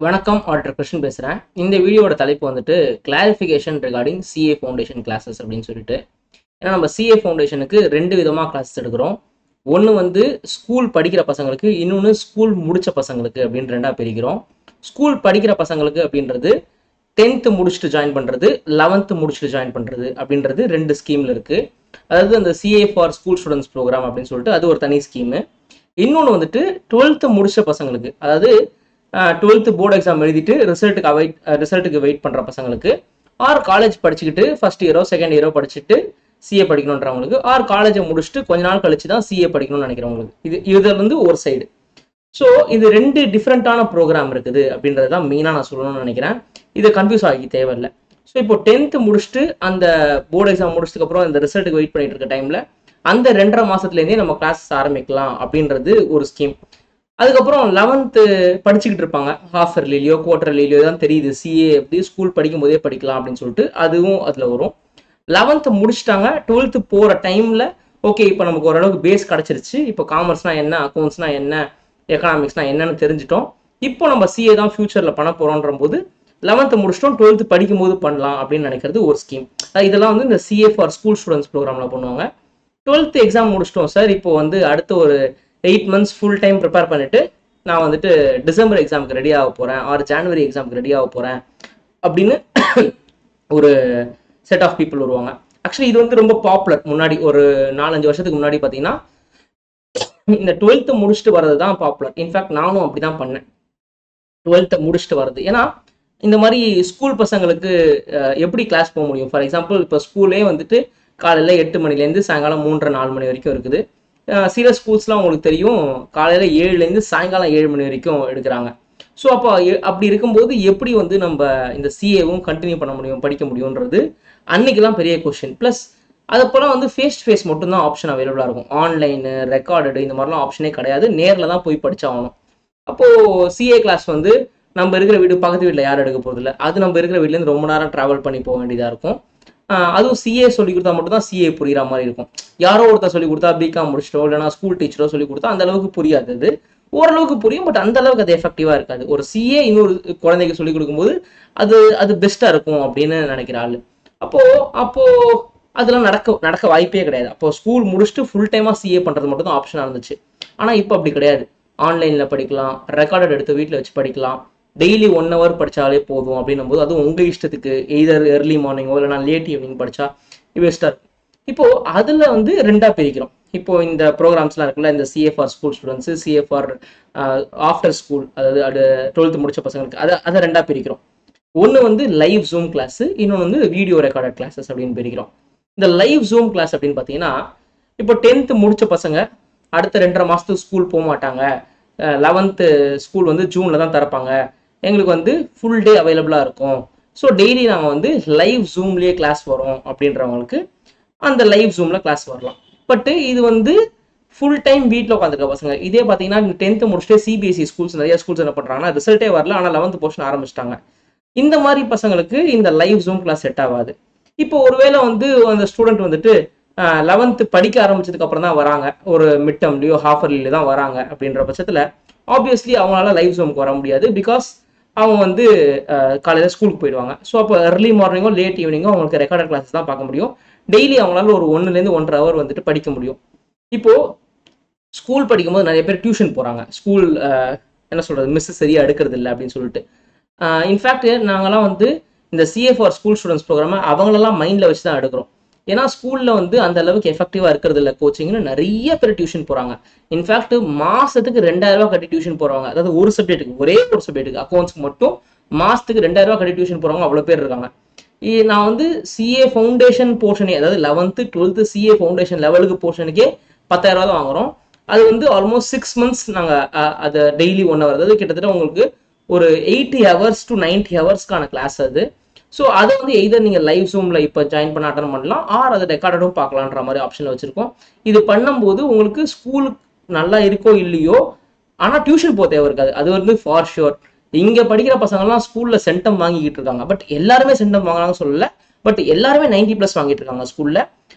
வணக்கம் ஆடிட்டர் கிருஷ்ணன் பேசுகிறேன். இந்த வீடியோட தலைப்பு வந்துட்டு clarification regarding CA foundation classes அப்படின்னு சொல்லிட்டு. ஏன்னா நம்ம சிஏ ஃபவுண்டேஷனுக்கு ரெண்டு விதமாக கிளாஸஸ் எடுக்கிறோம். ஒன்று வந்து ஸ்கூல் படிக்கிற பசங்களுக்கு, இன்னொன்று ஸ்கூல் முடித்த பசங்களுக்கு அப்படின்னு ரெண்டாக பிரிக்கிறோம். ஸ்கூல் படிக்கிற பசங்களுக்கு அப்படின்றது 10th முடிச்சுட்டு ஜாயின் பண்ணுறது, 11th முடிச்சுட்டு ஜாயின் பண்ணுறது அப்படின்றது ரெண்டு ஸ்கீமில் இருக்குது. அதாவது அந்த CA for school students program அப்படின்னு சொல்லிட்டு அது ஒரு தனி ஸ்கீமு. இன்னொன்று வந்துட்டு 12th முடிச்ச பசங்களுக்கு, அதாவது 12th போர்டு எக்ஸாம் எழுதிட்டு ரிசல்ட்டுக்கு வெயிட் பண்ணுற பசங்களுக்கு, ஆர் காலேஜ் படிச்சுக்கிட்டு ஃபர்ஸ்ட் இயரோ செகண்ட் இயரோ படிச்சுட்டு சிஏ படிக்கணுன்றவங்களுக்கு, ஆர் காலேஜை முடிச்சுட்டு கொஞ்ச நாள் கழிச்சு தான் சிஏ படிக்கணும்னு நினைக்கிறவங்களுக்கு, இது வந்து ஒரு சைடு. ஸோ இது ரெண்டு டிஃப்ரெண்ட்டான ப்ரோக்ராம் இருக்குது அப்படின்றது தான் மெயினாக நான் சொல்லணும்னு நினைக்கிறேன். இதை கன்ஃபியூஸ் ஆகி தேவையில்லை. ஸோ இப்போ 10th முடிச்சுட்டு அந்த போர்டு எக்ஸாம் முடிச்சதுக்கப்புறம் அந்த ரிசல்ட்டுக்கு வெயிட் பண்ணிட்டு இருக்க டைமில் அந்த 2.5 மாதத்துலேருந்தே நம்ம கிளாஸஸ் ஆரம்பிக்கலாம் அப்படின்றது ஒரு ஸ்கீம். அதுக்கப்புறம் 11th படிச்சுக்கிட்டு இருப்பாங்க, ஹாஃப் இயர்லியோ குவார்டர்லியோ தான் தெரியுது சிஏ எப்படி ஸ்கூல் படிக்கும் போதே படிக்கலாம் அப்படின்னு சொல்லிட்டு அதுவும் அதில் வரும். 11th முடிச்சுட்டாங்க, 12th போகிற டைமில் ஓகே இப்போ நமக்கு ஓரளவுக்கு பேஸ் கிடச்சிருச்சு, இப்போ காமர்ஸ்னால் என்ன, அக்கௌண்ட்ஸ்னா என்ன, எக்கனாமிக்ஸ்னா என்னன்னு தெரிஞ்சிட்டோம், இப்போ நம்ம சிஏ தான் ஃபியூச்சரில் பண்ண போகிறோன்ற போது 11th முடிச்சிட்டோம் 12th படிக்கும் போது பண்ணலாம் அப்படின்னு நினைக்கிறது ஒரு ஸ்கீம். இதெல்லாம் வந்து இந்த சிஏ ஃபார் ஸ்கூல் ஸ்டூடெண்ட்ஸ் ப்ரோக்ராமில் பண்ணுவாங்க. 12th எக்ஸாம் முடிச்சிட்டோம் சார், இப்போ வந்து அடுத்த ஒரு 8 months ஃபுல் டைம் ப்ரிப்பேர் பண்ணிட்டு நான் வந்துட்டு டிசம்பர் எக்ஸாமுக்கு ரெடி ஆக போகிறேன், ஆர் ஜனவரி எக்ஸாமுக்கு ரெடி ஆக போகிறேன் அப்படின்னு ஒரு செட் ஆஃப் பீப்புள் வருவாங்க. ஆக்சுவலி இது வந்து ரொம்ப பாப்புலர். முன்னாடி ஒரு 4-5 வருஷத்துக்கு முன்னாடி பார்த்தீங்கன்னா இந்த 12th முடிச்சுட்டு வர்றது தான் பாப்புலர். இன்ஃபேக்ட் நானும் அப்படி தான் பண்ணேன், 12th முடிச்சுட்டு வர்றது. ஏன்னா இந்த மாதிரி ஸ்கூல் பசங்களுக்கு எப்படி கிளாஸ் போக முடியும்? ஃபார் எக்ஸாம்பிள் இப்போ ஸ்கூலே வந்துட்டு காலையில் 8 மணிலேருந்து சாயங்காலம் 3-4 மணி வரைக்கும் இருக்குது. சில ஸ்கூல்ஸ்லாம் உங்களுக்கு தெரியும் காலையில் 7லேருந்து சாயங்காலம் 7 மணி வரைக்கும் எடுக்கிறாங்க. ஸோ அப்போ அப்படி இருக்கும்போது எப்படி வந்து நம்ம இந்த சிஏவும் கண்டினியூ பண்ண முடியும், படிக்க முடியுன்றது அன்னைக்கெல்லாம் பெரிய கொஸ்டின். ப்ளஸ் அதுப்போலாம் வந்து ஃபேஸ் டு ஃபேஸ் மட்டும்தான் ஆப்ஷன் அவைலபிளாக இருக்கும். ஆன்லைனு ரெக்கார்டு இந்த மாதிரிலாம் ஆப்ஷனே கிடையாது, நேரில் தான் போய் படிச்சாகணும். அப்போது சிஏ கிளாஸ் வந்து நம்ம இருக்கிற வீடு பக்கத்து வீட்டில் யாரும் எடுக்க போகிறதில்ல, அது நம்ம இருக்கிற வீட்டிலேருந்து ரொம்ப நேரம் ட்ராவல் பண்ணி போக வேண்டியதாக இருக்கும். அதுவும் சிஏ சொல்லி கொடுத்தா மட்டும் தான் சிஏ புரியுற மாதிரி இருக்கும். யாரோ ஒருத்தர் சொல்லி கொடுத்தா பிகாம் முடிச்சிட்டோ இல்லைனா ஸ்கூல் டீச்சரோ சொல்லி கொடுத்தா அந்த அளவுக்கு புரியாது. அது ஓரளவுக்கு புரியும், பட் அந்த அளவுக்கு அது எஃபெக்டிவா இருக்காது. ஒரு சிஏ இன்னொரு குழந்தைக்கு சொல்லி கொடுக்கும்போது அது பெஸ்டா இருக்கும் அப்படின்னு நினைக்கிற ஆளு. அப்போ அதெல்லாம் நடக்க வாய்ப்பே கிடையாது. அப்போ ஸ்கூல் முடிச்சுட்டு ஃபுல் டைமா சிஏ பண்றது மட்டும் தான் ஆப்ஷனா இருந்துச்சு. ஆனா இப்போ அப்படி கிடையாது. ஆன்லைன்ல படிக்கலாம், ரெக்கார்டட் எடுத்து வீட்டில் வச்சு படிக்கலாம், டெய்லி 1 hour படித்தாலே போதும் அப்படின்னும் போது அதுவும் உங்கள் இஷ்டத்துக்கு எய்தர் ஏர்லி மார்னிங்கோ இல்லைனா லேட் ஈவினிங் படித்தா பெஸ்ட்டாக இருக்கும். இப்போது அதில் வந்து ரெண்டாக பிரிக்கிறோம். இப்போ இந்த ப்ரோக்ராம்ஸ்லாம் இருக்குல்ல, இந்த CA for school students, CA for after school, அதாவது அது 12th முடிச்ச பசங்களுக்கு அதை ரெண்டாக பிரிக்கிறோம். ஒன்று வந்து லைவ் ஜூம் கிளாஸு, இன்னொன்று வந்து வீடியோ ரெக்கார்டட் கிளாஸஸ் அப்படின்னு பிரிக்கிறோம். இந்த லைவ் ஜூம் கிளாஸ் அப்படின்னு பார்த்தீங்கன்னா இப்போ 10th முடிச்ச பசங்க அடுத்த 2.5 மாதத்துக்கு ஸ்கூல் போக மாட்டாங்க, 11th ஸ்கூல் வந்து ஜூனில் தான் திறப்பாங்க, எங்களுக்கு வந்து ஃபுல் டே அவைலபிளாக இருக்கும், ஸோ டெய்லி நாங்கள் வந்து லைவ் ஜூம்லேயே கிளாஸ் வரோம் அப்படின்றவங்களுக்கு அந்த லைவ் ஜூமில் கிளாஸ் வரலாம். பட்டு இது வந்து ஃபுல் டைம் வீட்டில் உட்காந்துருக்க பசங்க. இதே பார்த்தீங்கன்னா 10th முடிச்சுட்டு சிபிஎஸ்சி ஸ்கூல்ஸ் நிறைய ஸ்கூல்ஸ் என்ன பண்ணுறாங்கன்னா ரிசல்ட்டே வரல, ஆனால் 11th போர்ஷன் ஆரம்பிச்சிட்டாங்க. இந்த மாதிரி பசங்களுக்கு இந்த லைவ் ஜூம் கிளாஸ் செட் ஆகாது. இப்போ ஒருவேளை வந்து அந்த ஸ்டூடெண்ட் வந்துட்டு 11th படிக்க ஆரம்பிச்சதுக்கு அப்புறம் தான் வராங்க, ஒரு மிட் டேர்ம்லையோ ஹாஃப் இயர்லியோ தான் வராங்க அப்படின்ற பட்சத்தில் ஆப்வியஸ்லி அவங்களால லைவ் ஜூமுக்கு வர முடியாது. பிகாஸ் அவங்க வந்து காலையில் ஸ்கூலுக்கு போயிடுவாங்க. ஸோ அப்போ ஏர்லி மார்னிங்கோ லேட் ஈவினிங்கோ அவங்களுக்கு ரெக்கார்டட் கிளாஸஸ் தான் பார்க்க முடியும். டெய்லி அவங்களால ஒரு 1-1.5 hour வந்துட்டு படிக்க முடியும். இப்போது ஸ்கூல் படிக்கும்போது நிறைய பேர் டியூஷன் போகிறாங்க, ஸ்கூல் என்ன சொல்கிறது மிஸ் சரியாக எடுக்கிறது இல்லை அப்படின்னு சொல்லிட்டு. இன்ஃபேக்ட் நாங்கள்லாம் வந்து இந்த சிஏ ஃபார் ஸ்கூல் ஸ்டூடெண்ட்ஸ் ப்ரோக்ராமை அவங்களெல்லாம் மைண்டில் வச்சு தான் எடுக்கிறோம். ஏன்னா ஸ்கூலில் வந்து அந்த அளவுக்கு எஃபெக்டிவாக இருக்கிறது இல்லை கோச்சிங்னு நிறைய பேர் டியூஷன் போகிறாங்க. இன்ஃபேக்ட் மாதத்துக்கு 2000 ரூபா கட்டி டியூஷன் போகிறவங்க, அதாவது ஒரு சப்ஜெக்ட்டுக்கு, ஒரே ஒரு சப்ஜெக்ட்டுக்கு அக்கௌண்ட்ஸ்க்கு மட்டும் மாதத்துக்கு 2000 ரூபா கட்டி டியூஷன் போகிறவங்க அவ்வளோ பேர் இருக்காங்க. நான் வந்து சிஏ ஃபவுண்டேஷன் போர்ஷனே, அதாவது 11th 12th சிஏ ஃபவுண்டேஷன் லெவலுக்கு போர்ஷனுக்கே 10,000 ரூபா தான் வாங்குகிறோம். அது வந்து ஆல்மோஸ்ட் 6 months நாங்கள் அதை டெய்லி 1 hour, அதாவது கிட்டத்தட்ட உங்களுக்கு ஒரு 80 hours to 90 hours கிளாஸ் அது. ஸோ அதை வந்து எய்தர் நீங்கள் லைவ் ஜூமில் இப்போ ஜாயின் பண்ண அட்டன் பண்ணலாம், ஆர் அதை ரெக்கார்டடும் பார்க்கலான்ற மாதிரி ஆப்ஷனில் வச்சுருக்கோம். இது பண்ணும்போது உங்களுக்கு ஸ்கூலுக்கு நல்லா இருக்கோ இல்லையோ, ஆனால் டியூஷன் போக தேவை இருக்காது, அது வந்து ஃபார் ஷுர். இங்கே படிக்கிற பசங்கள்லாம் ஸ்கூலில் சென்டம் வாங்கிக்கிட்டு இருக்காங்க, பட் எல்லாருமே சென்டம் வாங்கலாம்னு சொல்லலை, பட் எல்லாருமே 90+ வாங்கிட்டு இருக்காங்க ஸ்கூலில்.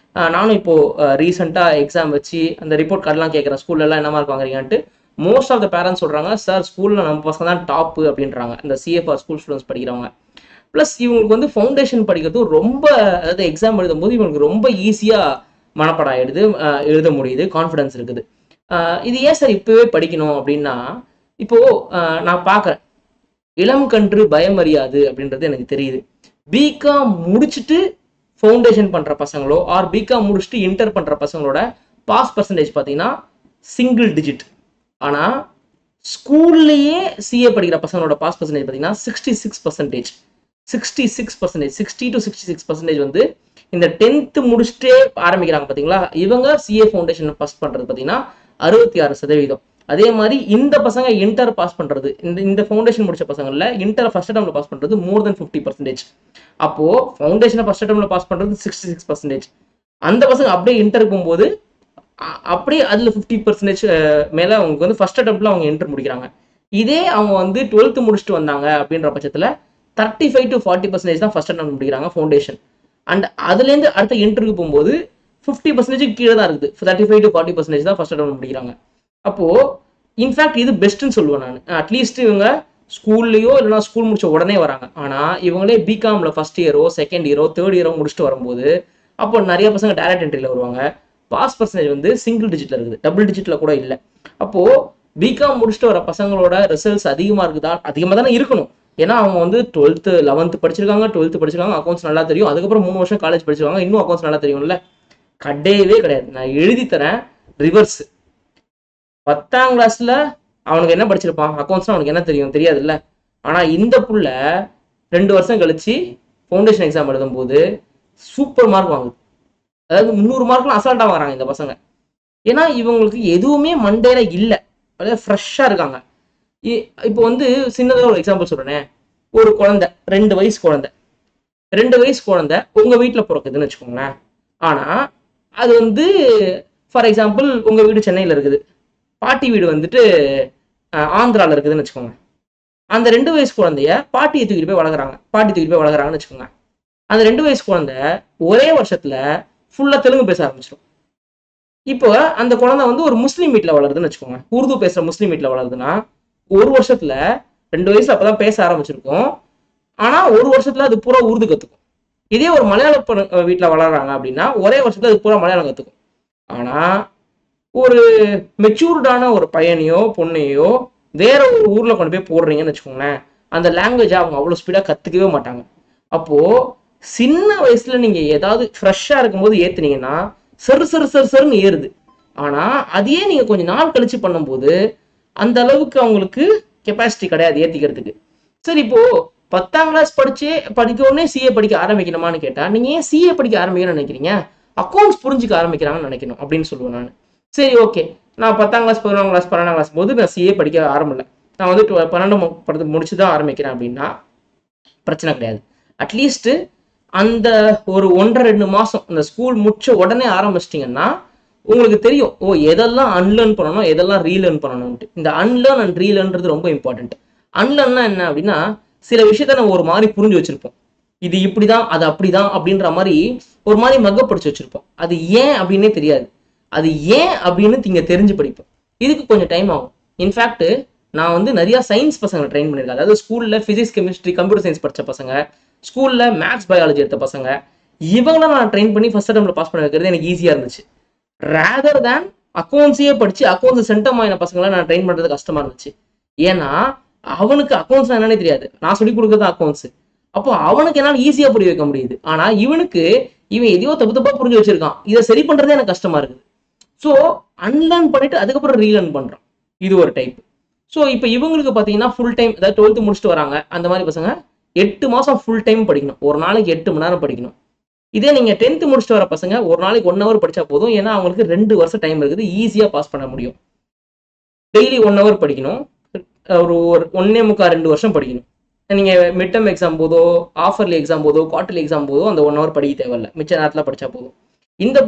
நானும் இப்போது ரீசெண்டாக எக்ஸாம் வச்சு அந்த ரிப்போர்ட் கார்டெலாம் கேட்குறேன், ஸ்கூல்லலாம் என்ன மார்க் வாங்குறீங்கன்ட்டு. மோஸ்ட் ஆஃப் த பேரண்ட்ஸ் சொல்கிறாங்க சார் ஸ்கூலில் நம்ம பசங்க தான் டாப்பு அப்படின்றாங்க இந்த சிஎஃப்ஆர் ஸ்கூல் ஸ்டூடெண்ட்ஸ் படிக்கிறவங்க. ப்ளஸ் இவங்களுக்கு வந்து ஃபவுண்டேஷன் படிக்கிறது ரொம்ப, அதாவது எக்ஸாம் எழுதும் போது இவங்களுக்கு ரொம்ப ஈஸியாக மனப்பாடம் ஆகிடுது, எழுத முடியுது, கான்ஃபிடன்ஸ் இருக்குது. இது ஏன் சார் இப்போவே படிக்கணும் அப்படின்னா, இப்போது நான் பார்க்குறேன் இளம் கன்று பயமறியாது அப்படின்றது எனக்கு தெரியுது. பிகாம் முடிச்சுட்டு ஃபவுண்டேஷன் பண்ணுற பசங்களோ ஆர் பிகாம் முடிச்சுட்டு இன்டர் பண்ணுற பசங்களோட பாஸ் பர்சன்டேஜ் பார்த்தீங்கன்னா சிங்கிள் டிஜிட். ஆனால் ஸ்கூல்லையே சிஏ படிக்கிற பசங்களோட பாஸ் பர்சன்டேஜ் பார்த்தீங்கன்னா 66%. 66%, 60 to 66% வந்து இந்த 10th முடிச்சுட்டே ஆரம்பிக்கிறாங்க பார்த்தீங்களா, இவங்க சிஏ ஃபவுண்டேஷன் பாஸ் பண்ணுறது பார்த்தீங்கன்னா 66%. அதே மாதிரி இந்த பசங்க இன்டர் பாஸ் பண்ணுறது, இந்த ஃபவுண்டேஷன் முடிச்ச பசங்களில் இன்டர் ஃபர்ஸ்ட் டேர்மில் பாஸ் பண்ணுறது மோர் தென் 50%. அப்போது ஃபவுண்டேஷனை ஃபர்ஸ்ட் டேர்மில் பாஸ் பண்ணுறது 66%. அந்த பசங்க அப்படியே இன்டர் போகும்போது அப்படியே அதில் 50% மேலே அவங்களுக்கு வந்து ஃபர்ஸ்ட் அட்டெம்ப்ட்ல அவங்க இன்டர் முடிக்கிறாங்க. இதே அவங்க வந்து 12th முடிச்சுட்டு வந்தாங்க அப்படின்ற பட்சத்தில் 35 to 40% தான் ஃபர்ஸ்ட் அட்டெம்ப்ட் முடிக்கிறாங்க ஃபவுண்டேஷன். அண்ட் அதுலேருந்து அடுத்த இன்டர்வியூ போகும்போது 50% கீழே தான் இருக்குது. 35 to 40% தான் ஃபர்ஸ்ட் அட்டெம்ப்ட் முடிக்கிறாங்க. அப்போது இன்ஃபேக்ட் இது பெஸ்ட்டுன்னு சொல்லுவேன் நான். அட்லீஸ்ட் இவங்க ஸ்கூல்லையோ இல்லைனா ஸ்கூல் முடிச்ச உடனே வராங்க. ஆனால் இவங்களே பிகாமில் ஃபர்ஸ்ட் இயரோ செகண்ட் இயரோ தேர்ட் இயரோ முடிச்சுட்டு வரும்போது அப்போ நிறைய பசங்க டைரக்ட் என்ட்ரியில் வருவாங்க. பாஸ் பர்சன்டேஜ் வந்து சிங்கிள் டிஜிட்ல இருக்குது, டபுள் டிஜிட்ல கூட இல்லை. அப்போ பிகாம் முடிச்சுட்டு வர பசங்களோட ரிசல்ட்ஸ் அதிகமாக இருக்குதா? அதிகமாக தானே இருக்கணும். ஏன்னா அவங்க வந்து 12th 11th படிச்சிருக்காங்க, 12th படிச்சிருக்காங்க, அக்கௌண்ட்ஸ் நல்லா தெரியும். அதுக்கப்புறம் 3 வருஷம் காலேஜ் படிச்சிருக்காங்க, இன்னும் அக்கௌண்ட்ஸ் நல்லா தெரியும்ல. கிடையவே கிடையாது. நான் எழுதி தரேன் ரிவர்ஸ். 10ஆம் கிளாஸ்ல அவனுக்கு என்ன படிச்சிருப்பான், அக்கௌண்ட்ஸ்னா அவனுக்கு என்ன தெரியும், தெரியாதுல்ல. ஆனால் இந்த புள்ள 2 வருஷம் கழிச்சு ஃபவுண்டேஷன் எக்ஸாம் எழுதும் போது சூப்பர் மார்க் வாங்குது. அதாவது 300 மார்க்லாம் அசால்ட்டாக வராங்க இந்த பசங்க. ஏன்னா இவங்களுக்கு எதுவுமே மண்டேல இல்லை, அதாவது ஃப்ரெஷ்ஷாக இருக்காங்க. இப்போ வந்து சின்னதாக ஒரு எக்ஸாம்பிள் சொல்கிறேனே, ஒரு குழந்தை 2 வயசு குழந்தை, 2 வயசு குழந்தை உங்கள் வீட்டில் பிறக்குதுன்னு வச்சுக்கோங்களேன். ஆனால் அது வந்து ஃபார் எக்ஸாம்பிள் உங்கள் வீடு சென்னையில் இருக்குது, பாட்டி வீடு வந்துட்டு ஆந்திராவில் இருக்குதுன்னு வச்சுக்கோங்க. அந்த 2 வயசு குழந்தைய பாட்டியை தூக்கிட்டு போய் வளர்க்குறாங்க, பாட்டி தூக்கிட்டு போய் வளர்க்குறாங்கன்னு வச்சுக்கோங்க. அந்த 2 வயசு குழந்தை ஒரே வருஷத்தில் ஃபுல்லாக தெலுங்கு பேச ஆரம்பிச்சிடும். இப்போ அந்த குழந்தை வந்து ஒரு முஸ்லீம் வீட்டில் வளருதுன்னு வச்சுக்கோங்க, உருது பேசுகிற முஸ்லீம் வீட்டில் வளருதுன்னா ஒரு வருஷத்துல 2 வயசுல அப்பதான் பேச ஆரம்பிச்சிருக்கும். ஆனா ஒரு வருஷத்துல அது பூரா உருது கத்துக்கும். இதே ஒரு மலையாள வீட்டுல வளர்றாங்க அப்படின்னா ஒரே வருஷத்துல அது பூரா மலையாளம் கத்துக்கும். ஆனா ஒரு மெச்சூர்டான ஒரு பையனையோ பொண்ணையோ வேற ஒரு ஊர்ல கொண்டு போய் போடுறீங்கன்னு வச்சுக்கோங்களேன், அந்த லாங்குவேஜ் அவங்க அவ்வளவு ஸ்பீடா கத்துக்கவே மாட்டாங்க. அப்போ சின்ன வயசுல நீங்க ஏதாவது ஃப்ரெஷ்ஷா இருக்கும்போது ஏத்துனீங்கன்னா சருன்னு ஏறுது. ஆனா அதையே நீங்க கொஞ்சம் நாள் கழிச்சு பண்ணும்போது அந்த அளவுக்கு அவங்களுக்கு கெப்பாசிட்டி கிடையாது ஏத்திக்கிறதுக்கு. சரி, இப்போ 10ஆம் கிளாஸ் படிக்க உடனே சிஏ படிக்க ஆரம்பிக்கணுமான்னு கேட்டா, நீங்க ஏன் சிஏ படிக்க ஆரம்பிக்கணும்னு நினைக்கிறீங்க? அக்கௌண்ட்ஸ் புரிஞ்சுக்க ஆரம்பிக்கிறாங்கன்னு நினைக்கணும் அப்படின்னு சொல்லுவேன் நான். சரி, ஓகே, நான் 10ஆம் கிளாஸ் 11ஆம் கிளாஸ் 12ஆம் கிளாஸ் போது நான் சிஏ படிக்க ஆரம்பிக்கல, நான் வந்து 12 முடிச்சுதான் ஆரம்பிக்கிறேன் அப்படின்னா பிரச்சனை கிடையாது. அட்லீஸ்ட் அந்த ஒரு 1.5-2 மாசம் இந்த ஸ்கூல் முடிச்ச உடனே ஆரம்பிச்சிட்டிங்கன்னா உங்களுக்கு தெரியும், ஓ எதெல்லாம் அன்லேர்ன் பண்ணணும் எதெல்லாம் ரீலேர்ன் பண்ணணும்ட்டு. இந்த அன்லேர்ன் அண்ட் ரீலேர்ன்றது ரொம்ப இம்பார்ட்டன்ட். அன்லேர்ன்னா என்ன அப்படின்னா, சில விஷயத்த நம்ம ஒரு மாதிரி புரிஞ்சு வச்சிருப்போம், இது இப்படிதான் அது அப்படிதான் அப்படின்ற மாதிரி ஒரு மாதிரி மகப்படுத்தி வச்சிருப்போம். அது ஏன் அப்படின்னே தெரியாது. அது ஏன் அப்படின்னு நீங்க தெரிஞ்சு படிப்போம். இதுக்கு கொஞ்சம் டைம் ஆகும். இன்ஃபேக்ட் நான் வந்து நிறைய சயின்ஸ் பசங்களை ட்ரெயின் பண்ணியிருக்கேன். அதாவது ஸ்கூல்ல பிசிக்ஸ் கெமிஸ்ட்ரி கம்ப்யூட்டர் சயின்ஸ் படிச்ச பசங்க, ஸ்கூல்ல மேத்ஸ் பயாலஜி எடுத்த பசங்க, இவங்களாம் நான் ட்ரெயின் பண்ணி ஃபர்ஸ்ட் அட்டெம்ப்ட்ல பாஸ் பண்ண வைக்கிறது எனக்கு ஈஸியா இருந்துச்சு. ரேதர் தேன் அக்கௌண்ட்ஸையே படிச்சு அக்கௌண்ட்ஸ் சென்டம் ஆயின பசங்களை நான் ட்ரெயின் பண்றது கஷ்டமா இருந்துச்சு. ஏன்னா அவனுக்கு அக்கௌண்ட்ஸ் என்னன்னே தெரியாது, நான் சொல்லி கொடுக்கறது அக்கௌண்ட்ஸ். அப்போ அவனுக்கு என்னால் ஈஸியா புரிய வைக்க முடியுது. ஆனா இவன் எதையோ தப்பா புரிஞ்சு வச்சிருக்கான், இதை சரி பண்றதே எனக்கு கஷ்டமா இருக்குது. ஸோ அன்லேர்ன் பண்ணிட்டு அதுக்கப்புறம் ரீலேர்ன் பண்றான். இது ஒரு டைப். ஸோ இப்போ இவங்களுக்கு பார்த்தீங்கன்னா ஃபுல் டைம், அதாவது 12th முடிச்சுட்டு வராங்க அந்த மாதிரி பசங்க 8 மாசம் ஃபுல் டைம் படிக்கணும், ஒரு நாளைக்கு 8 மணி நேரம் படிக்கணும். இதே நீங்க 10th முடிச்சுட்டு வர பசங்க ஒரு நாளைக்கு 1 hour படிச்சா போதும். ஏன்னா அவங்களுக்கு 2 வருஷம் டைம் இருக்குது, ஈஸியா பாஸ் பண்ண முடியும். டெய்லி 1 hour படிக்கணும், ஒரு 1.25-2 வருஷம் படிக்கணும். நீங்க மிட் டர்ம் எக்ஸாம் போதோ ஆஃபர்லி எக்ஸாம் போதோ குவார்டர்லி எக்ஸாம் போதோ அந்த 1 hour படிக்க தேவையில்லை, மிச்ச நேரத்துல படிச்சா போதும். இந்த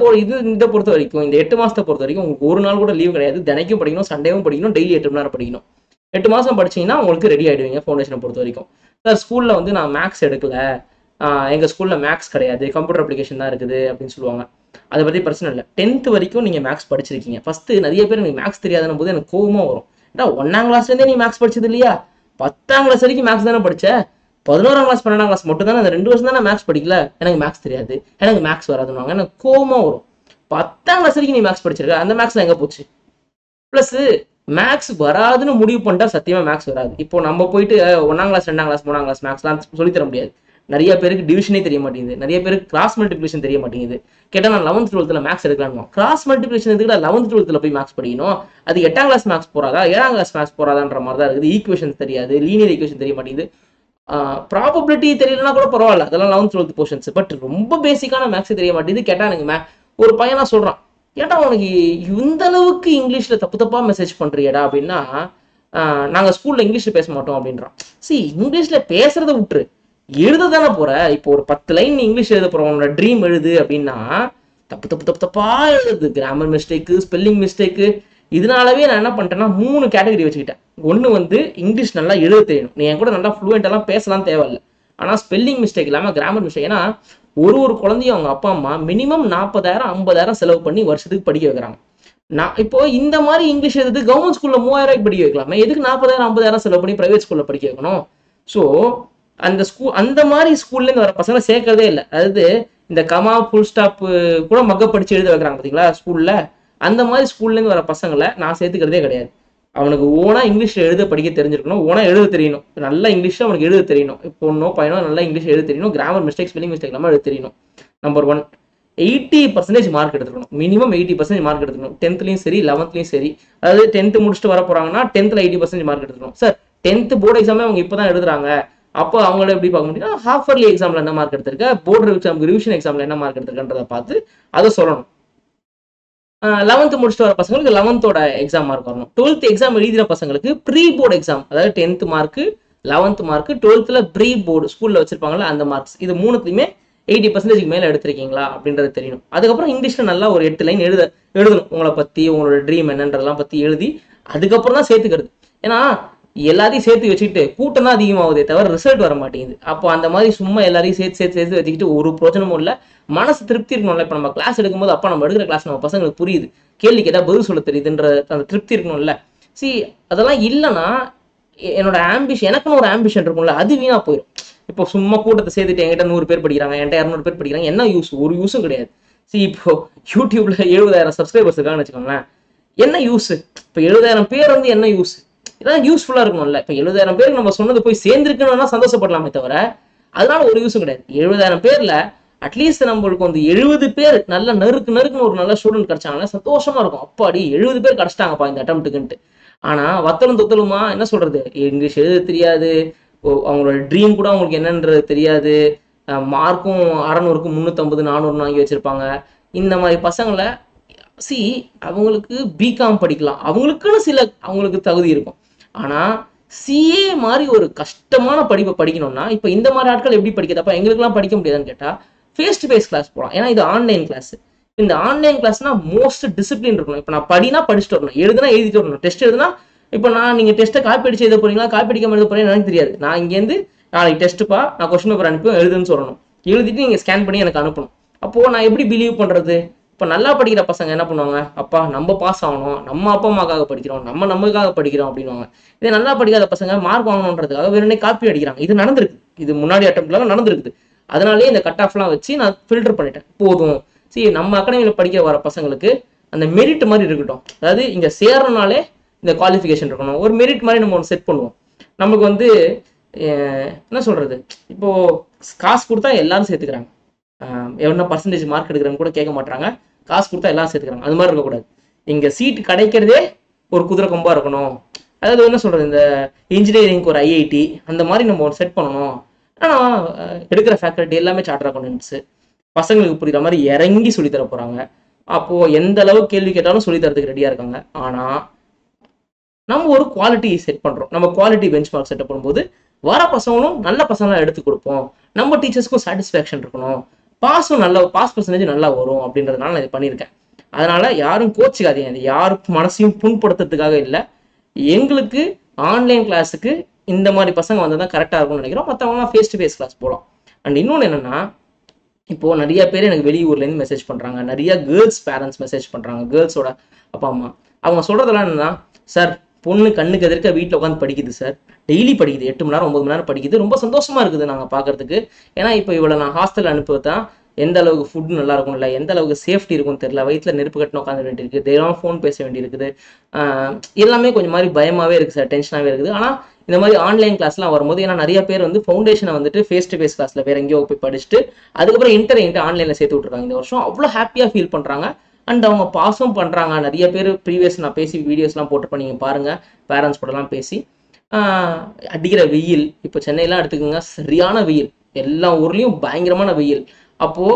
பொறுத்த வரைக்கும், இந்த 8 மாசத்தை பொறுத்த வரைக்கும் உங்களுக்கு ஒரு நாள் கூட லீவ் கிடையாது. தினைக்கும் படிக்கணும், சண்டேவும் படிக்கணும், டெய்லி 8 மணி நேரம் படிக்கணும். 8 மாசம் படிச்சீங்கன்னா உங்களுக்கு ரெடி ஆயிடுவீங்க ஃபவுண்டேஷனை பொறுத்த வரைக்கும். சார் ஸ்கூல்ல வந்து நான் மேக்ஸ் எடுக்கல, எங்க ஸ்கூல்ல மேக்ஸ் கிடையாது, கம்ப்யூட்டர் அப்ளிகேஷன் தான் இருக்குது அப்படின்னு சொல்லுவாங்க. அதை பத்தி பிரச்சனை இல்லை. 10th வரைக்கும் நீங்க மேக்ஸ் படிச்சிருக்கீங்க. ஃபர்ஸ்ட் நிறைய பேர் எனக்கு மேக்ஸ் தெரியாதுன்னு போது எனக்கு கோவமா வரும். ஏன்னா 1ஆம் கிளாஸ்லேருந்தே நீ மேக்ஸ் படிச்சது இல்லையா? 10ஆம் கிளாஸ் வரைக்கும் மேக்ஸ் தானே படிச்ச. 11ஆம் கிளாஸ் 12ஆம் கிளாஸ் மட்டும் தானே, அந்த 2 வருஷம் தானே மேக்ஸ் படிக்கல. எனக்கு மேக்ஸ் தெரியாது, எனக்கு மேக்ஸ் வராதுன்னு எனக்கு கோவமா வரும். 10ஆம் கிளாஸ் வரைக்கும் நீ மேக்ஸ் படிச்சிருக்க, அந்த மேக்ஸ்ல எங்க போச்சு? பிளஸ் மேக்ஸ் வராதுன்னு முடிவு பண்ணிட்டா சத்தியமா மேக்ஸ் வராது. இப்போ நம்ம போயிட்டு 1ஆம் கிளாஸ் 2ஆம் கிளாஸ் 3ஆம் கிளாஸ் மேக்ஸ்லாம் சொல்லி தர முடியாது. நிறைய பேருக்கு டிவிஷனே தெரிய மாட்டேங்குது, நிறைய பேருக்கு கிராஸ் மல்டிபிளிகேஷன் தெரிய மாட்டேங்குது. கேட்டால் நான் 11th 12th மேக்ஸ் எடுக்கலாமா? கிராஸ் மல்டிபிளிகேஷன் எதுக்கு 11th 12th போய் மேக்ஸ் படிக்கணும்? அது 8ஆம் கிளாஸ் மேக்ஸ் போறாதா 7ஆம் கிளாஸ் மேக்ஸ் போறாதான்ற மாதிரி தான் இருக்குது. ஈக்குவேஷன் தெரியாது, லீனியர் ஈக்குவேஷன் தெரிய மாட்டேங்குது. ப்ராபபிலிட்டி தெரியலன்னா கூட பரவாயில்ல, அதெல்லாம் 11th 12th போர்ஷன்ஸ். பட் ரொம்ப பேசிக்கான மேக்ஸ் தெரிய மாட்டேங்குது. கேட்டா எனக்கு ஒரு பையனா சொல்றான், ஏன்டா உனக்கு இந்த அளவுக்கு இங்கிலீஷ்ல தப்பு தப்பா மெசேஜ் பண்றியடா அப்படின்னா, நாங்க ஸ்கூல்ல இங்கிலீஷ்ல பேச மாட்டோம் அப்படின்றான். இங்கிலீஷ்ல பேசுறத விட்டுரு, எழுத தானே போற. இப்போ ஒரு 10 லைன் இங்கிலீஷ் எழுத போற, உன்னோட ட்ரீம் எழுது அப்படின்னா தப்பு தப்பு தப்பு தப்பா எழுது, கிராமர் மிஸ்டேக்கு, ஸ்பெல்லிங் மிஸ்டேக்கு. இதனாலவே நான் என்ன பண்ணிட்டேன்னா 3 கேட்டகரி வச்சுக்கிட்டேன். ஒன்று வந்து இங்கிலீஷ் நல்லா எழுத தெரியணும், நீ என் கூட நல்லா ஃப்ளூயெண்டெல்லாம் பேசலாம் தேவையில்லை, ஆனால் ஸ்பெல்லிங் மிஸ்டேக் இல்லாமல் கிராமர் மிஸ்டேக். ஏன்னா ஒரு குழந்தையும் அவங்க அப்பா அம்மா மினிமம் 40,000 50,000 செலவு பண்ணி வருஷத்துக்கு படிக்க வைக்கிறாங்க. நான் இப்போ இந்த மாதிரி இங்கிலீஷ் எழுது கவர்மெண்ட் ஸ்கூல்ல 3000 படிக்க வைக்கலாமே, எதுக்கு 40,000 50,000 செலவு பண்ணி பிரைவேட் ஸ்கூல்ல படிக்க வைக்கணும்? ஸோ அந்த மாதிரி ஸ்கூல்லேருந்து வர பசங்களை சேர்க்கறதே இல்லை. அதாவது இந்த கமா ஃபுல் ஸ்டாப் கூட மக்க படிச்சு எழுத வைக்கிறாங்க பார்த்தீங்களா ஸ்கூல்ல, அந்த மாதிரி ஸ்கூல்லேருந்து வர பசங்களை நான் சேர்த்துக்கிறதே கிடையாது. அவனுக்கு ஓனா இங்கிலீஷ்ல எழுத படிக்க தெரிஞ்சிருக்கணும், ஓனா எழுத தெரியணும், நல்லா இங்கிலீஷ்ல அவனுக்கு எழுத தெரியணும். பொண்ணோ பையனோ நல்லா இங்கிலீஷ் எழுத தெரியணும், கிராமர் மிஸ்டேக் ஸ்பெல்லிங் மிஸ்டேக் இல்லாமல் எழுத தெரியணும். நம்பர் 1, 80% மார்க் எடுத்துக்கணும், மினிமம் 80% மார்க் எடுத்துக்கணும். 10th சரி 11th சரி. அதாவது 10th முடிச்சுட்டு வர போறாங்கன்னா 10th 80% மார்க் எடுத்துக்கணும். சார் 10th போர்டு எக்ஸாமே அவங்க இப்போதான் எழுதுறாங்க, அப்போ அவங்கள எப்படி பார்க்க முடியும்னா ஹாஃப் இயர்லி எக்ஸாம்ல என்ன மார்க் எடுத்திருக்க, போர்டு எக்ஸாம் ரிவிஷன் எக்ஸாம்ல என்ன மார்க் எடுத்திருக்கன்றதை பார்த்து அதை சொல்லணும். 11th முடிச்சுட்டு வர பசங்களுக்கு 11th எக்ஸாம் மார்க் வரணும். 12th எக்ஸாம் எழுதின பசங்களுக்கு ப்ரீ போர்டு எக்ஸாம், அதாவது 10th mark 11th mark 12th pre board ஸ்கூல்ல வச்சிருப்பாங்களா அந்த மார்க்ஸ், இது மூணுத்தையுமே 80% மேல எடுத்திருக்கீங்களா அப்படின்றது தெரியணும். அதுக்கப்புறம் இங்கிலீஷ்ல நல்லா ஒரு 8 லைன் எழுதணும், உங்களை பத்தி உங்களோட ட்ரீம் என்னன்றதெல்லாம் பத்தி எழுதி அதுக்கப்புறம் தான் சேர்த்துக்கிறது. ஏன்னா எல்லாத்தையும் சேர்த்து வச்சுக்கிட்டு கூட்டம் தான் அதிகமாகுதே தவிர ரிசல்ட் வர மாட்டேங்குது. அப்போ அந்த மாதிரி சும்மா எல்லாரையும் சேர்த்து வச்சுக்கிட்டு ஒரு பிரோஜனமும் இல்லை, மனசு திருப்தி இருக்கணும்ல. இப்போ நம்ம கிளாஸ் எடுக்கும்போது அப்பா நம்ம எடுக்கிற கிளாஸ் நம்ம பசங்களுக்கு புரியுது, கேள்விக்கு ஏதாவது பதில் சொல்ல தெரியுதுன்ற அந்த திருப்தி இருக்கணும்ல. அதெல்லாம் இல்லைன்னா என்னோட ஆம்பிஷன், எனக்குன்னு ஒரு ஆம்பிஷன் இருக்கும்ல, அது வீணா போயிடும். இப்போ சும்மா கூட்டத்தை சேர்த்துட்டு என்கிட்ட 100 பேர் படிக்கிறாங்க, என்கிட்ட 200 பேர் படிக்கிறாங்க, என்ன யூஸ்? ஒரு யூஸும் கிடையாது. இப்போ யூடியூப்ல 70,000 சப்ஸ்கிரைபர்ஸ் இருக்காங்கன்னு வச்சுக்கோங்களேன், என்ன யூஸ்? இப்போ 70,000 பேர் வந்து என்ன யூஸ்? இதெல்லாம் யூஸ்ஃபுல்லா இருக்கணும்ல. இப்போ 70,000 பேருக்கு நம்ம சொன்னது போய் சேர்ந்துருக்குன்னா சந்தோஷப்படலாமே தவிர அதனால ஒரு யூஸும் கிடையாது. 70,000 பேர்ல அட்லீஸ்ட் நம்மளுக்கு வந்து 70 பேர் நல்ல நறுக்குன்னு ஒரு நல்ல ஸ்டூடெண்ட் கிடைச்சாங்கன்னா சந்தோஷமா இருக்கும். அப்பாடி 70 பேர் கிடைச்சிட்டாங்கப்பா இந்த அட்டம்ப்ட்டுக்குன்ட்டு. ஆனா வத்தலும் தொத்தலுமா என்ன சொல்றது, இங்கிலீஷ் எழுத தெரியாது, அவங்களோட ட்ரீம் கூட அவங்களுக்கு என்னன்றது தெரியாது, மார்க்கும் 600க்கு 350 400 வாங்கி வச்சிருப்பாங்க. இந்த மாதிரி பசங்களை அவங்களுக்கு பிகாம் படிக்கலாம், அவங்களுக்குன்னு சில அவங்களுக்கு தகுதி இருக்கும். ஆனா சிஏ மாதிரி ஒரு கஷ்டமான படிப்பை படிக்கணும்னா இப்ப இந்த மாதிரி ஆட்கள் எப்படி படிக்கிறப்ப எங்களுக்குலாம் படிக்க முடியாதுன்னு கேட்டா ஃபேஸ் டு ஃபேஸ் கிளாஸ் போகலாம். ஏன்னா இது ஆன்லைன் கிளாஸ். இந்த ஆன்லைன் கிளாஸ்னா மோஸ்ட் டிசிப்ளின் இருக்கணும். இப்போ நான் படினா படிச்சுட்டு வரணும், எழுதுனா எழுதிட்டு வரணும், டெஸ்ட் எழுதுனா இப்போ நீங்க டெஸ்ட்டை காப்பி அடிச்சு எழுத போறீங்களா காப்பி அடிக்காம எழுத போறீங்கன்னு எனக்கு தெரியாது. நான் இங்கேருந்து நாளைக்கு டெஸ்ட்டுப்பா நான் கொஸ்டின் பேப்பர் அனுப்பி எழுதுன்னு சொல்லணும், எழுதிட்டு நீங்க ஸ்கேன் பண்ணி எனக்கு அனுப்பணும். அப்போ நான் எப்படி பிலீவ் பண்றது? இப்போ நல்லா படிக்கிற பசங்க என்ன பண்ணுவாங்க, அப்பா நம்ம பாஸ் ஆகணும், நம்ம அப்பா அம்மாக்காக படிக்கிறோம், நமக்காக படிக்கிறோம் அப்படின்வாங்க. இதே நல்லா படிக்காத பசங்க மார்க் வாங்கணுன்றதுக்காக வெறும் காப்பி அடிக்கிறாங்க. இது நடந்திருக்கு, இது முன்னாடி அட்டம்ப்ட்ல நடந்திருக்குது. அதனாலேயே இந்த கட் ஆஃப்லாம் வச்சு நான் ஃபில்டர் பண்ணிட்டேன். போதும் நம்ம அகாடமியில் படிக்க வர பசங்களுக்கு அந்த மெரிட் மாதிரி இருக்கட்டும், அதாவது இங்க சேர்றனாலே இந்த குவாலிஃபிகேஷன் இருக்கணும், ஒரு மெரிட் மாதிரி நம்ம ஒன்று செட் பண்ணுவோம். நமக்கு வந்து என்ன சொல்றது, இப்போ காசு கொடுத்தா எல்லாரும் சேர்த்துக்கிறாங்க, எவ்வளோ பர்சன்டேஜ் மார்க் எடுக்கிறவங்க கூட கேட்க மாட்டாங்க, காசு கொடுத்தா எல்லாரும் சேர்த்துக்கிறாங்க. அது மாதிரி இருக்கக்கூடாது. இங்க சீட்டு கிடைக்கிறதே ஒரு குதிரை கொம்பா இருக்கணும். அதாவது என்ன சொல்றது, இந்த இன்ஜினியரிங்க்கு ஒரு ஐஐடி அந்த மாதிரி நம்ம ஒன்று செட் பண்ணணும். ஆனால் எடுக்கிற ஃபேக்கல்ட்டி எல்லாமே சார்ட்டர் அக்கௌண்டன்ட்ஸ், பசங்களுக்கு புரியுற மாதிரி இறங்கி சொல்லி தர போறாங்க. அப்போ எந்த அளவுக்கு கேள்வி கேட்டாலும் சொல்லி தரதுக்கு ரெடியா இருக்காங்க. ஆனா நம்ம ஒரு குவாலிட்டி செட் பண்றோம், நம்ம குவாலிட்டி பெஞ்ச் மார்க் செட் பண்ணும்போது வர பசங்களும் நல்ல பசங்களாம் எடுத்து கொடுப்போம், நம்ம டீச்சர்ஸ்க்கும் சாட்டிஸ்ஃபேக்ஷன் இருக்கணும், பாஸ் பர்சன்டேஜ் நல்லா வரும் அப்படின்றதுனால நான் இது பண்ணியிருக்கேன். அதனால யாரும் கோச்சிக்காதீங்க, இது யாருக்கும் மனசையும் புண்படுத்துறதுக்காக இல்லை. எங்களுக்கு ஆன்லைன் கிளாஸுக்கு இந்த மாதிரி பசங்க வந்தால் தான் கரெக்டாக இருக்கும்னு நினைக்கிறோம். மற்றவங்களாம் ஃபேஸ் டு ஃபேஸ் கிளாஸ் போகலாம். அண்ட் இன்னொன்று என்னன்னா, இப்போ நிறைய பேர் எனக்கு வெளியூர்லேருந்து மெசேஜ் பண்ணுறாங்க, நிறைய கேர்ள்ஸ் பேரண்ட்ஸ் மெசேஜ் பண்ணுறாங்க, கேர்ள்ஸோட அப்பா அம்மா. அவங்க சொல்றதெல்லாம் என்னன்னா, சார் பொண்ணு கண்ணுக்கு எதிர்க்க வீட்டில் உட்காந்து படிக்குது சார். டெய்லி படிக்குது, 8 மணி நேரம் 9 மணி நேரம் படிக்குது. ரொம்ப சந்தோஷமா இருக்குது நாங்கள் பார்க்கறதுக்கு. ஏன்னா இப்போ இவ்வளோ நான் ஹாஸ்டல் அனுப்புவதான் எந்த அளவுக்கு ஃபுட் நல்லா இருக்கும், இல்லை எந்த அளவுக்கு சேஃப்டி இருக்கும்னு தெரியல. வயிற்றுல நெருப்பு கட்டின உட்காந்து வேண்டியிருக்கு, தினம் ஃபோன் பேச வேண்டியிருக்குது. எல்லாமே கொஞ்சம் மாதிரி பயமாகவே இருக்குது சார், டென்ஷனாகவே இருக்குது. ஆனால் இந்த மாதிரி ஆன்லைன் கிளாஸ்லாம் வரும்போது, ஏன்னா நிறைய பேர் வந்து ஃபவுண்டேஷனை வந்துட்டு ஃபேஸ் டு ஃபேஸ் கிளாஸில் வேற எங்கேயோ போய் படிச்சுட்டு அதுக்கப்புறம் என்கிட்ட ஆன்லைனில் சேர்த்து விட்ருக்காங்க. இந்த வருஷம் அவ்வளோ ஹாப்பியாக ஃபீல் பண்ணுறாங்க. அண்ட் அவங்க பாஸும் பண்ணுறாங்க. நிறைய பேர் ப்ரீவியஸ் நான் பேசி வீடியோஸ்லாம் போட்டுருப்பேன், நீங்கள் பாருங்கள். பேரண்ட்ஸ் கூடலாம் பேசி அடிக்கிற வெயில், இப்போ சென்னையெல்லாம் எடுத்துக்கோங்க, சரியான வெயில். எல்லா ஊர்லேயும் பயங்கரமான வெயில். அப்போது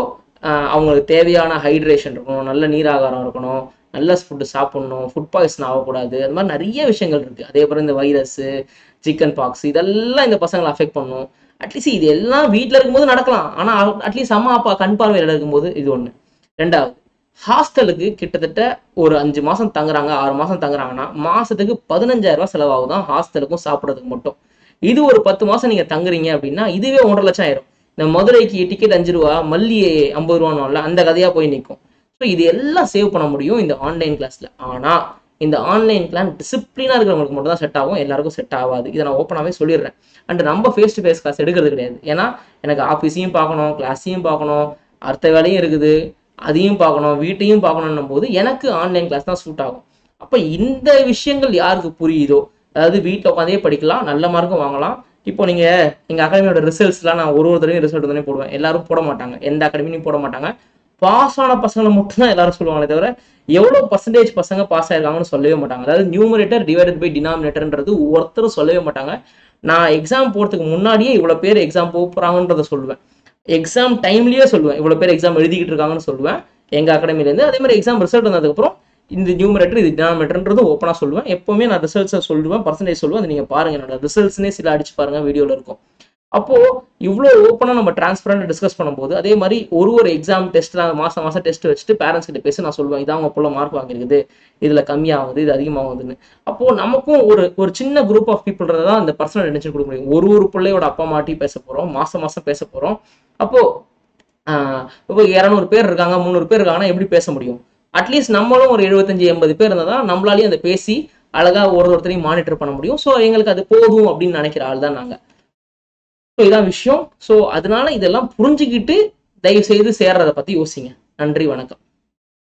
அவங்களுக்கு தேவையான ஹைட்ரேஷன் இருக்கணும், நல்ல நீராகாரம் இருக்கணும், நல்ல ஃபுட்டு சாப்பிட்ணும், ஃபுட் பாய்சன் ஆகக்கூடாது. அது மாதிரி நிறைய விஷயங்கள் இருக்குது. அதே போல் இந்த வைரஸு, சிக்கன் பாக்ஸ், இதெல்லாம் இந்த பசங்களை அஃபெக்ட் பண்ணும். அட்லீஸ்ட் இது எல்லாம் வீட்டில் இருக்கும்போது நடக்கலாம். ஆனால் அட்லீஸ்ட் அம்மா அப்பா கண் பார்வையில் இருக்கும்போது இது ஒன்று. ரெண்டாவது, ஹாஸ்டலுக்கு கிட்டத்தட்ட ஒரு 5 மாதம் தங்குறாங்க, 6 மாதம் தங்குறாங்கன்னா மாதத்துக்கு 15,000 ரூபா செலவாகுதான் ஹாஸ்டலுக்கும் சாப்பிட்றதுக்கு மட்டும். இது ஒரு 10 மாதம் நீங்கள் தங்குறீங்க அப்படின்னா இதுவே 1.5 லட்சம் ஆயிரும். இந்த மதுரைக்கு டிக்கெட் 5 ரூபா, மல்லி 50 ரூபான்னு அந்த கதையாக போய் நிற்கும். ஸோ இது எல்லாம் சேவ் பண்ண முடியும் இந்த ஆன்லைன் கிளாஸில். ஆனால் இந்த ஆன்லைன் கிளாஸ் டிசிப்ளினாக இருக்கிறவங்களுக்கு மட்டும் தான் செட் ஆகும், எல்லாருக்கும் செட் ஆகாது. இதை நான் ஓப்பனாகவே சொல்லிடுறேன். அண்ட் நம்ம ஃபேஸ் டு ஃபேஸ் கிளாஸ் எடுக்கிறது கிடையாது. ஏன்னா எனக்கு ஆஃபீஸையும் பார்க்கணும், கிளாஸையும் பார்க்கணும், அடுத்த வேலையும் இருக்குது, அதையும் பார்க்கணும், வீட்டையும் பார்க்கணுன்னும் போது எனக்கு ஆன்லைன் கிளாஸ் தான் சூட் ஆகும். அப்போ இந்த விஷயங்கள் யாருக்கு புரியுதோ, அதாவது வீட்டில் உட்காந்தே படிக்கலாம், நல்ல மார்க்கும் வாங்கலாம். இப்போ நீங்கள் எங்கள் அகாடமியோட ரிசல்ட்ஸ்லாம் நான் ஒரு தடவையும் ரிசல்ட் தானே போடுவேன். எல்லாரும் போட மாட்டாங்க, எந்த அகாடமியும் போட மாட்டாங்க. பாஸ் ஆன பசங்களை மட்டும் தான் எல்லாரும் சொல்லுவாங்களே தவிர எவ்வளோ பர்சன்டேஜ் பசங்க பாஸ் ஆயிருக்காங்கன்னு சொல்லவே மாட்டாங்க. அதாவது நியூமரேட்டர் டிவைடட் பை டினாமினேட்டர்ன்றது ஒவ்வொருத்தரும் சொல்லவே மாட்டாங்க. நான் எக்ஸாம் போகிறதுக்கு முன்னாடியே இவ்வளோ பேர் எக்ஸாம் போகிறாங்கன்றத சொல்லுவேன். எக்ஸாம் டைம்லேயே சொல்லுவேன் இவ்வளோ பேர் எக்ஸாம் எழுதிக்கிட்டு இருக்காங்கன்னு சொல்லுவேன் எங்கள் அகாடமிலேருந்து. அதே மாதிரி எக்ஸாம் ரிசல்ட் வந்ததுக்கப்புறம் இந்த நியூமரேட்டர் இது டினாமினேட்டர்ன்றது ஓப்பனாக சொல்லுவேன். எப்போவுமே நான் ரிசல்ட்ஸை சொல்லுவேன், பர்சன்டேஜ் சொல்லுவேன். அதை நீங்கள் பாருங்கள், என்னோட ரிசல்ட்ஸ்னே சில அடிச்சு பாருங்கள், வீடியோவில் இருக்கும். அப்போது இவ்வளோ ஓப்பனாக நம்ம டிரான்ஸ்பரண்டாக டிஸ்கஸ் பண்ணும்போது, அதே மாதிரி ஒரு எக்ஸாம் டெஸ்ட்லாம் மாதம் டெஸ்ட் வச்சுட்டு பேரண்ட்ஸ் கிட்ட பேசி நான் சொல்லுவேன், இதான் அவங்க போல மார்க் வாங்கிருக்குது, இதில் கம்மியாகுது, இது அதிகமாகுதுன்னு. அப்போது நமக்கும் ஒரு சின்ன குரூப் ஆஃப் பீப்புள் தான் அந்த பர்சனல் அட்டென்ஷன் கொடுக்க முடியும். ஒரு பிள்ளையோட அப்பா மாட்டி பேச போகிறோம், மாதம் பேச போகிறோம். அப்போது இப்போ 200 பேர் இருக்காங்க, 300 பேர் இருக்காங்கன்னா எப்படி பேச முடியும்? அட்லீஸ்ட் நம்மளும் ஒரு 75-80 பேர் இருந்தால் தான் நம்மளாலையும் அதை பேசி அழகாக ஒருத்தரையும் மானிட்டர் பண்ண முடியும். ஸோ எங்களுக்கு அது போதும் அப்படின்னு நினைக்கிற ஆள் தான் நாங்கள். ஸோ இதான் விஷயம். ஸோ அதனால இதெல்லாம் புரிஞ்சுக்கிட்டு தயவு செய்து சேர்றதை பற்றி யோசிங்க. நன்றி, வணக்கம்.